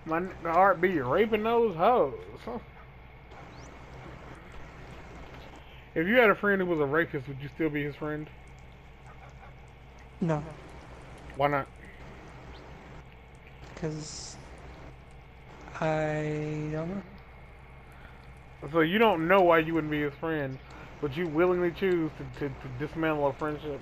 My heart be raping those hoes. If you had a friend who was a rapist, would you still be his friend? No, Why not? because I don't know. So you don't know why you wouldn't be his friend, but you willingly choose to dismantle a friendship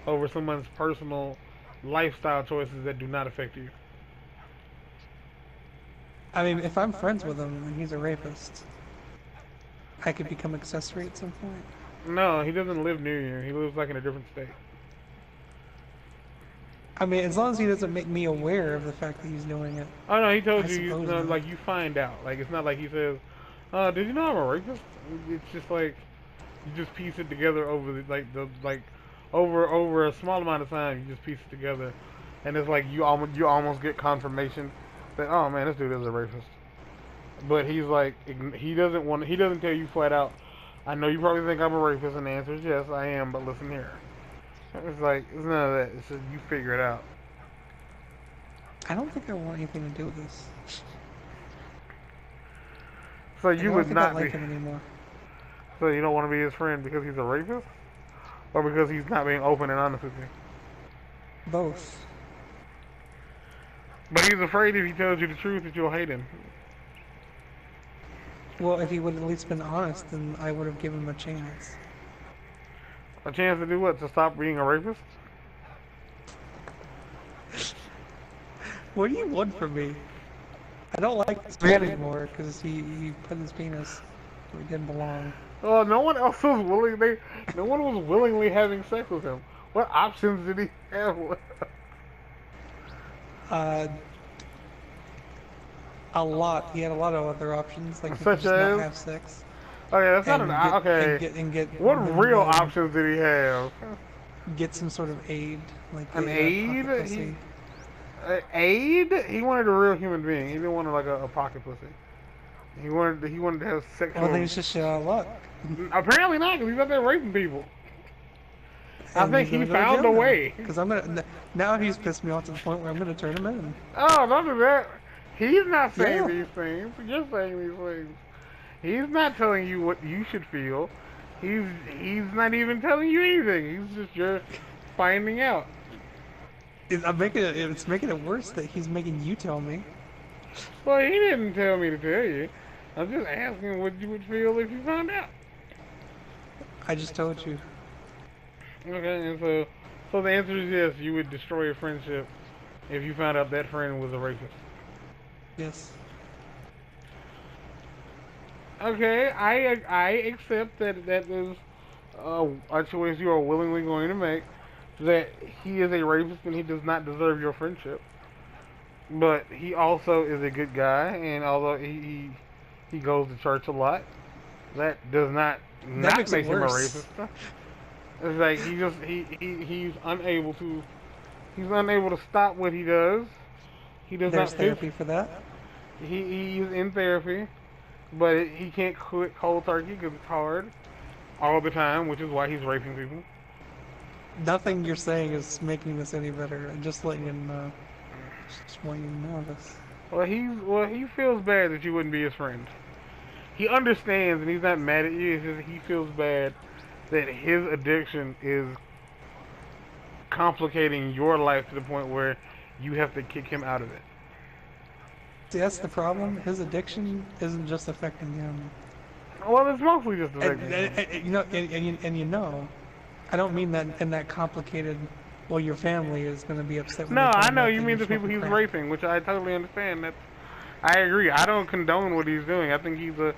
over someone's personal lifestyle choices that do not affect you. I mean, if I'm friends with him and he's a rapist, I could become accessory at some point. No, he doesn't live near you. He lives like in a different state. I mean, as long as he doesn't make me aware of the fact that he's doing it, Oh no, he I told you, suppose not. like you find out. Like it's not like he says, did you know I'm a rapist?" It's just like you just piece it together over over a small amount of time. You just piece it together, and it's like you almost get confirmation that, oh man, this dude is a rapist. But he's like, he doesn't tell you flat out, I know you probably think I'm a rapist, and the answer is yes, I am, but listen here. It's like, it's none of that. It's just you figure it out. I don't think I want anything to do with this. So Like, I you don't would think I not be. like him anymore. So you don't want to be his friend because he's a rapist? Or because he's not being open and honest with you? Both. But he's afraid if he tells you the truth that you'll hate him. Well, if he would have at least been honest, then I would have given him a chance. A chance to do what? To stop being a rapist? What do you want from me? I don't like this man anymore because he put his penis where it didn't belong. Oh, no one else was willing. No one was willingly having sex with him. What options did he have? Uh, a lot. He had a lot of other options, like he could Such just not as? have sex Okay, that's not and an okay. What and real options did he have? get some sort of aid, like An pocket aid? pussy. Aid? He wanted a real human being. He didn't want like a pocket pussy. He wanted to have Well, then sexual. he's just shit out of luck, Apparently not, because he's out there raping people. I and think he's he gonna go to found jail a now. way. Because now he's pissed me off to the point where I'm gonna turn him in. Oh, don't do that. He's not saying Yeah. these things. You're saying these things. He's not telling you what you should feel. He's not even telling you anything. He's just you're finding out. It's making it worse that he's making you tell me. Well, he didn't tell me to tell you. I'm just asking what you would feel if you found out. I just told you. Okay, and so the answer is yes. You would destroy a friendship if you found out that friend was a rapist. Yes. Okay, I accept that is a choice you are willingly going to make. That he is a rapist and he does not deserve your friendship. But he also is a good guy, and although he goes to church a lot, that does not That makes it make him a worse. rapist. It's like he's unable to stop what he does. He does There's not therapy for that. he's in therapy, but he can't quit cold turkey because it's hard all the time, which is why he's raping people. Nothing you're saying is making this any better. I'm just letting you know. Just want you to know this. He feels bad that you wouldn't be his friend. He understands and he's not mad at you. It's just he feels bad that his addiction is complicating your life to the point where you have to kick him out of it. See, that's the problem. His addiction isn't just affecting him. Well, it's mostly just And, affecting and, him. and you know, and you know, I don't mean that in that complicated. Well, your family is going to be upset. When No, they I find know out you that mean you're the people smoking he's crack. raping, which I totally understand. I agree. I don't condone what he's doing. I think he's a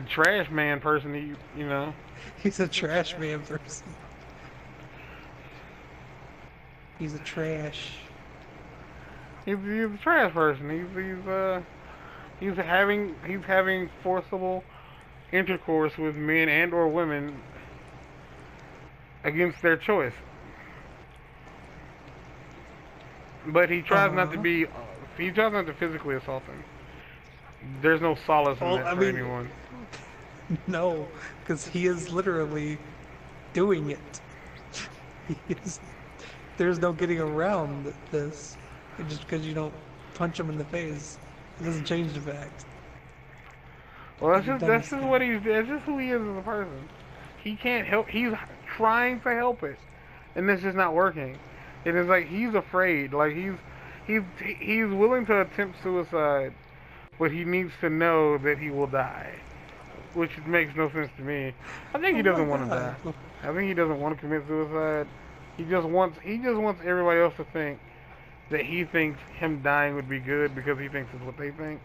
trash man person. You know. He's a trash man person. He's a trash. He's a trash person. He's having forcible intercourse with men and or women against their choice. But he tries not to Uh, be. He tries not to physically assault them. There's no solace in well, that I for mean, anyone. no, because he is literally doing it. He is, there's no getting around this. Just because you don't punch him in the face It doesn't change the fact Well, that you've done that's this just thing. what he's. That's just who he is as a person. He can't help. He's trying to help it, and it's just not working. It is like he's afraid. Like he's he's willing to attempt suicide, but he needs to know that he will die, which makes no sense to me. I think he Oh my doesn't want to god. die. I think he doesn't want to commit suicide. He just wants everybody else to think that he thinks him dying would be good because he thinks it's what they think.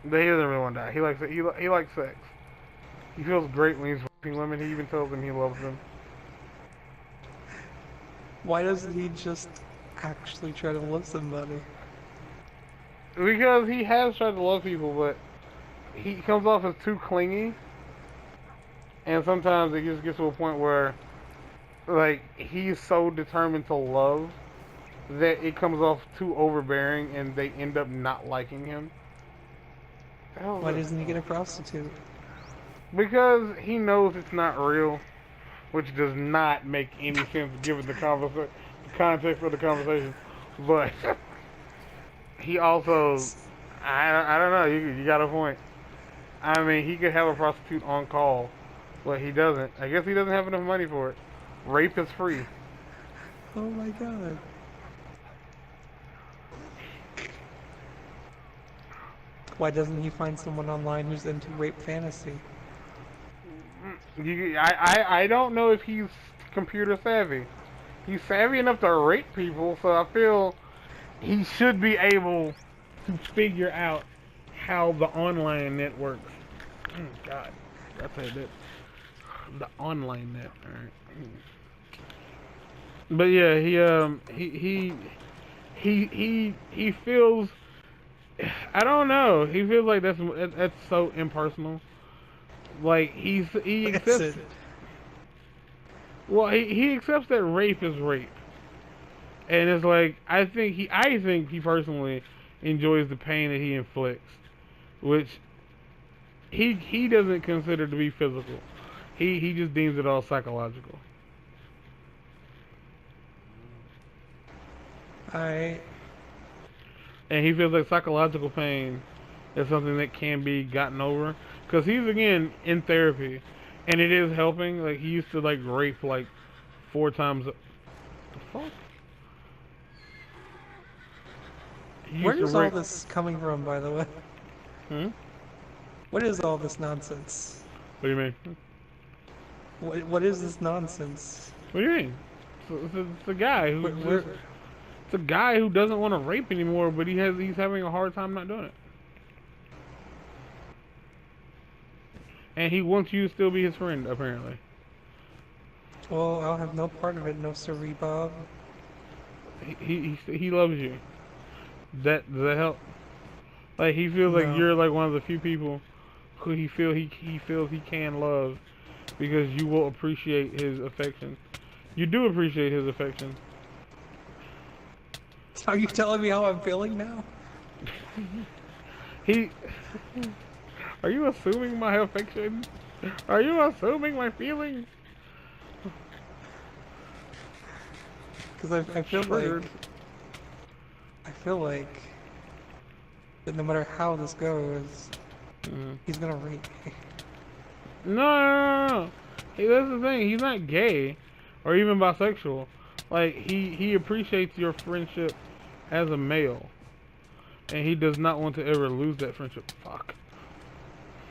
But he doesn't really want to die. He likes it. He likes sex. He feels great when he's fucking women. He even tells them he loves them. Why doesn't he just actually try to love somebody? Because he has tried to love people, but he comes off as too clingy, and sometimes it just gets to a point where, like, he's so determined to love that it comes off too overbearing, and they end up not liking him. The hell Why is doesn't he that? get a prostitute? Because he knows it's not real, which does not make any sense given the context of the conversation. But he also, I don't know. You got a point. I mean, he could have a prostitute on call, but he doesn't. I guess he doesn't have enough money for it. Rape is free. Oh my god. Why doesn't he find someone online who's into rape fantasy? I don't know if he's computer savvy. He's savvy enough to rape people, so I feel he should be able to figure out how the online net works. God, that's it. The online net. All right. But yeah, he feels. I don't know. He feels like that's so impersonal. Like he That's accepts. it. Well, he accepts that rape is rape, and it's like I think he personally enjoys the pain that he inflicts, which he doesn't consider to be physical. He just deems it all psychological. I And he feels like psychological pain is something that can be gotten over. Because he's, again, in therapy, and it is helping. Like, he used to, like, rape, like, 4 times. The fuck? He Where used to is all rape. this coming from, by the way? Hmm? What is all this nonsense? What do you mean? What is this nonsense? What do you mean? It's a guy who Where, it's a guy who doesn't want to rape anymore, but he's having a hard time not doing it. And he wants you to still be his friend, apparently. well, I'll have no part of it, no siree, Bob. He loves you. Does that help? Like, he feels like No. you're like one of the few people who he feels he can love because you will appreciate his affection. You do appreciate his affection. Are you telling me how I'm feeling now? He Are you assuming my affection? Are you assuming my feelings? Because I feel Triggered. like that no matter how this goes, he's gonna rape me. No. That's the thing. He's not gay or even bisexual. Like, he appreciates your friendship as a male, and he does not want to ever lose that friendship. Fuck.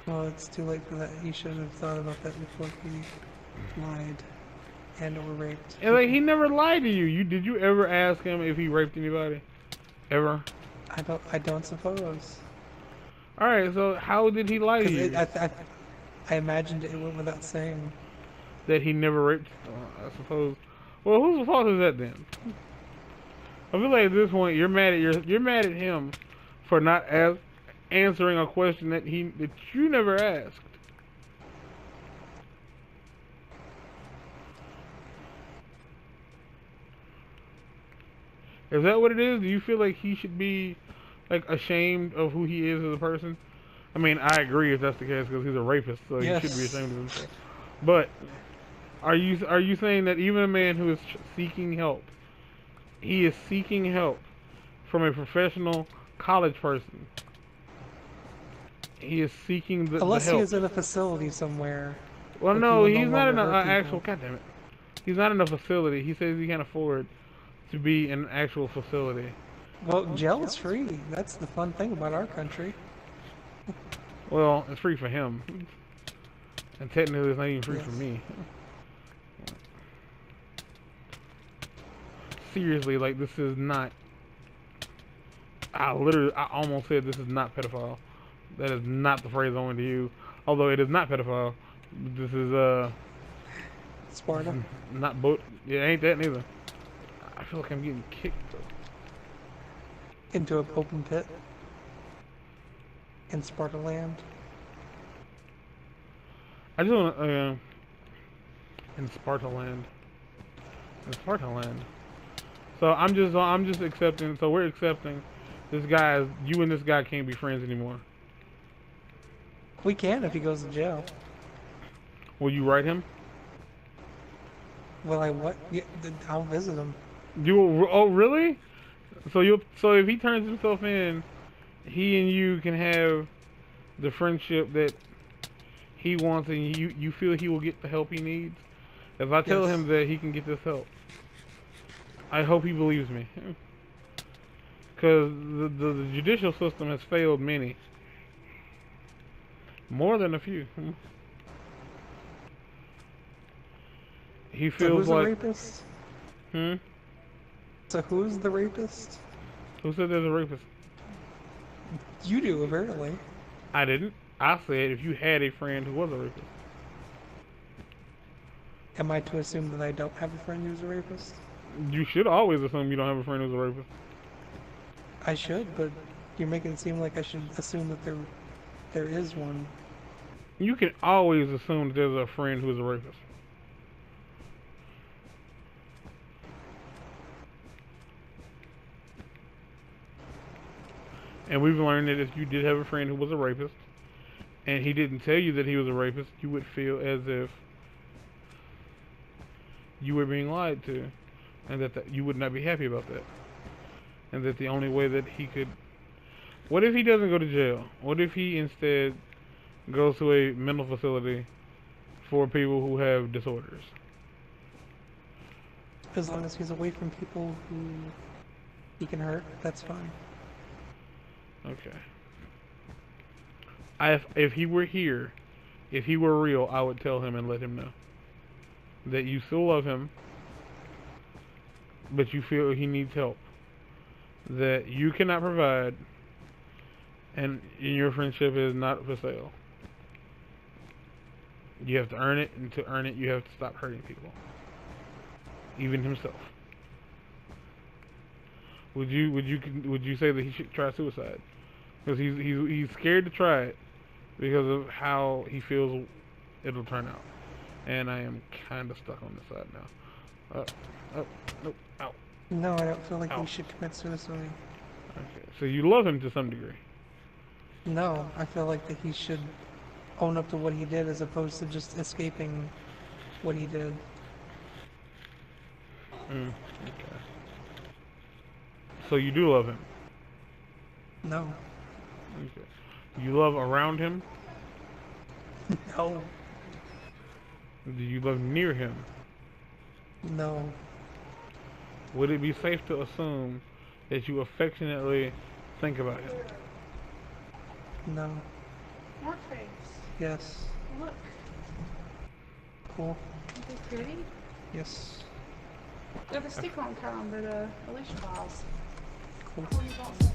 Well, it's too late for that. He should have thought about that before he lied and or raped. And like, he never lied to you. Did you ever ask him if he raped anybody? Ever? I don't suppose. All right. So how did he lie to you? Because I imagined it went without saying. That he never raped? I suppose. Well, whose fault is that then? I feel like at this point you're mad at him for not answering a question that you never asked. Is that what it is? Do you feel like he should be like ashamed of who he is as a person? I mean, I agree if that's the case because he's a rapist, so Yes. he should be ashamed of himself. But are you saying that even a man who is seeking help, he is seeking help from a professional college person. He is seeking the Unless he help. is in a facility somewhere Well, where no, people no he's not longer in an hurt actual. people. God damn it. He's not in a facility. He says he can't afford to be in an actual facility. Well, jail is free. That's the fun thing about our country. Well, it's free for him, and technically it's not even free for Yes. me. Seriously, like this is not. I almost said this is not pedophile. That is not the phrase I wanted to use. Although it is not pedophile. This is Sparta. not boat. Yeah, ain't that neither. I feel like I'm getting kicked though. Into an open pit. In Sparta land. I just want to in Sparta land. In Sparta land. So I'm just accepting. So we're accepting this guy. You and this guy can't be friends anymore. We can if he goes to jail. Will you write him? Will I what? Yeah, I'll visit him. You oh really? So if he turns himself in, he and you can have the friendship that he wants, and you feel he will get the help he needs. If I tell Yes. him that he can get this help, I hope he believes me. Because the judicial system has failed many. More than a few. He So feels who's the like... rapist? Hmm? So who's the rapist? Who said there's a rapist? You do, apparently. I didn't. I said if you had a friend who was a rapist. Am I to assume that I don't have a friend who's a rapist? You should always assume you don't have a friend who's a rapist. I should, but you're making it seem like I should assume that there is one. You can always assume that there's a friend who is a rapist. And we've learned that if you did have a friend who was a rapist, and he didn't tell you that he was a rapist, you would feel as if you were being lied to, and that you would not be happy about that. And that the only way that he could... What if he doesn't go to jail? What if he instead goes to a mental facility for people who have disorders? As long as he's away from people who he can hurt, that's fine. Okay. If he were here, if he were real, I would tell him and let him know that you still love him, but you feel he needs help, that you cannot provide, and your friendship is not for sale. You have to earn it, and to earn it, you have to stop hurting people, even himself. Would you say that he should try suicide? Because he's scared to try it because of how he feels it'll turn out. And I am kind of stuck on this side now. Nope, ow. No, I don't feel like Ow. he should commit suicide. Okay, so you love him to some degree. No, I feel like that he should own up to what he did as opposed to just escaping what he did. Okay. So you do love him. No. Okay. You love around him? No. Do you love near him? No. Would it be safe to assume that you affectionately think about him? No. What face? Yes. Look. Cool. Isn't it pretty? Yes. Got a sticker on come, but Alicia files. Cool. Oh, you got some.